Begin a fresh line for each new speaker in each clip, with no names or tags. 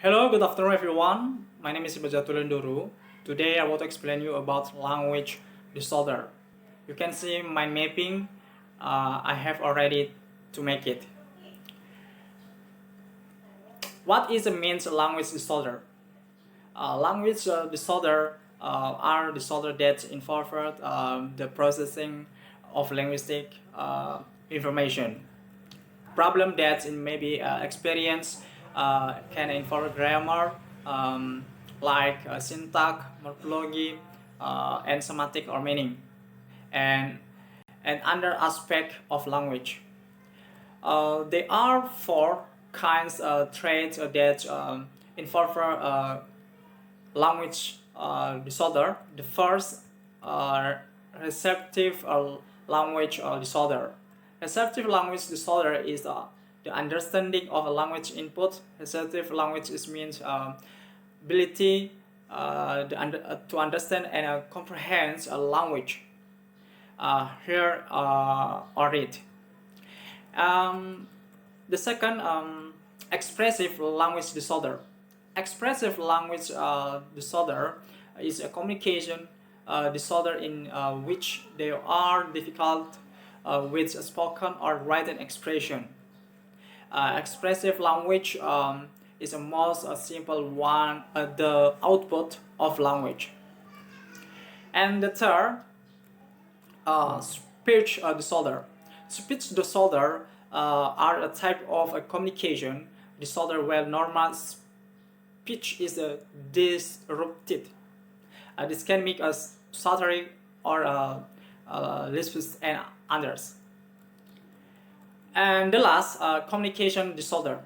Hello, good afternoon everyone. My name is Ibajatulenduru. Today I want to explain you about language disorder. You can see my mapping. I have already to make it. What is the mean language disorder? Language disorder are disorder that involve the processing of linguistic information. Problem that may be experience can involve grammar, like syntax, morphology, and semantic or meaning, and other aspect of language. There are four kinds of traits that involve language disorder. The first, receptive language disorder. Receptive language disorder is the understanding of a language input. Receptive language means ability to understand and comprehend a language, hear or read. The second, expressive language disorder. Expressive language disorder is a communication disorder in which there are difficult with spoken or written expression. Expressive language is the most simple one, the output of language. And the third, speech disorder. Speech disorder are a type of a communication disorder where normal speech is disrupted. This can make us stuttering or lisps and others. And the last, communication disorder.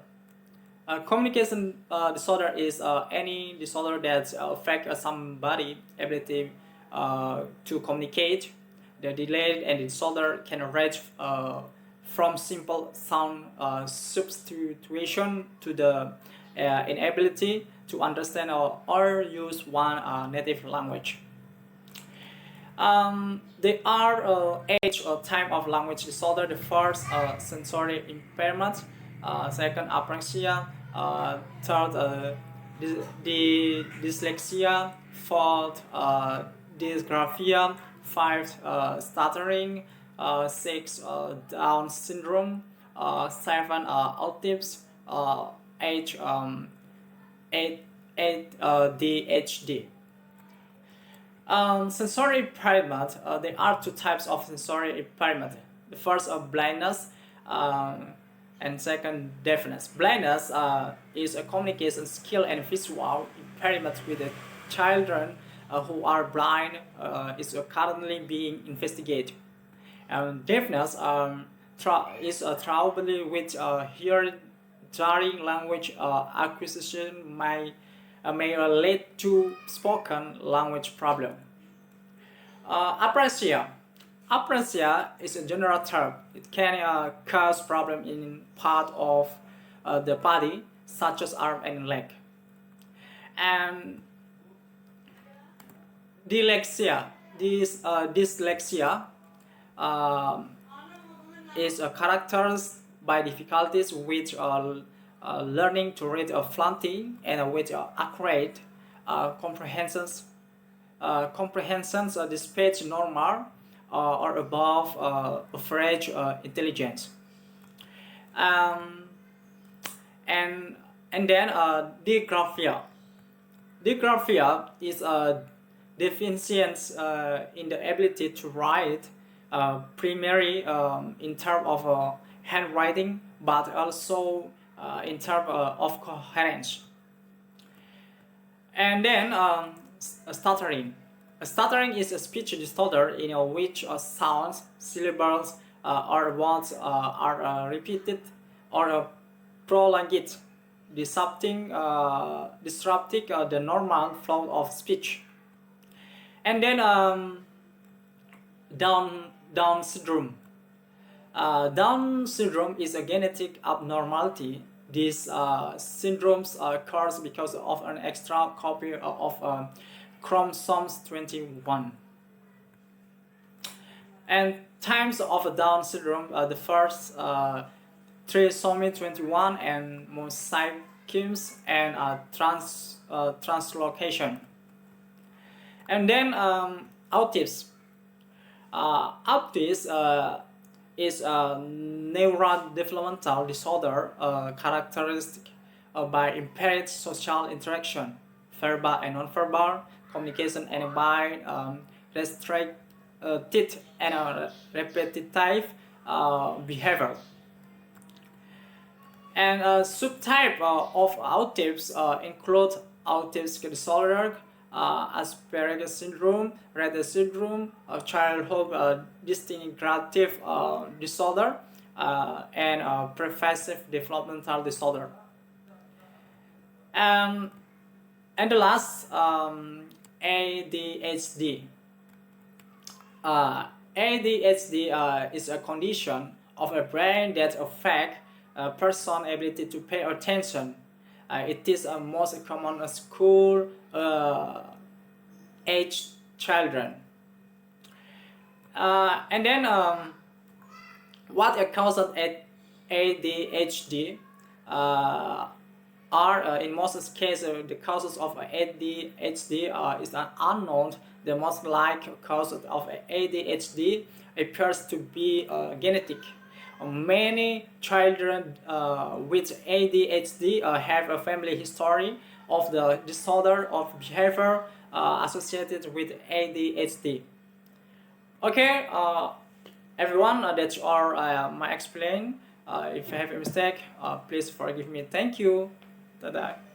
Communication disorder is any disorder that affects somebody's ability to communicate. The delay and disorder can range from simple sound substitution to the inability to understand or use one native language. There are age or time of language disorder. The first, sensory impairment. Second, apraxia. Third, the dyslexia. Fourth, dysgraphia. Fifth, stuttering. Six, Down syndrome. Seven, autism. Eight, Adhd. Sensory impairment. There are two types of sensory impairment. The first, blindness, and second, deafness. Blindness is a communication skill and visual impairment with the children who are blind is currently being investigated. Deafness is a trouble with hearing language acquisition may lead to spoken language problem. Apraxia. Apraxia is a general term. It can cause problem in part of the body, such as arm and leg. And dyslexia. Dyslexia is characterized by difficulties with learning to read fluently and with accurate comprehensions despite normal or above average intelligence. And then dysgraphia. Dysgraphia is a deficiency in the ability to write, primarily in terms of handwriting, but also in terms of coherence. And then stuttering. Stuttering is a speech disorder in which sounds, syllables, or words are repeated or prolonged, disrupting the normal flow of speech. And then Down syndrome. Down syndrome is a genetic abnormality. These syndromes occurs because of an extra copy of chromosomes 21. And types of Down syndrome, the first, trisomy 21 and mosaic schemes and translocation. And then autism. Autism is a neurodevelopmental disorder characterized by impaired social interaction, verbal and nonverbal communication, and by restricted and repetitive behavior. And subtype of autism include autism disorder, Asperger's syndrome, Rett syndrome, childhood distinctive disorder, and pervasive developmental disorder. Um, and the last, ADHD. ADHD is a condition of a brain that affects a person's ability to pay attention. It is most common in school age children. And then what causes ADHD are in most cases the causes of ADHD is unknown. The most likely cause of ADHD appears to be genetic. Many children with ADHD have a family history of the disorder of behavior associated with ADHD. Okay, everyone, that's all my explain. If I have a mistake, please forgive me. Thank you. Bye-bye.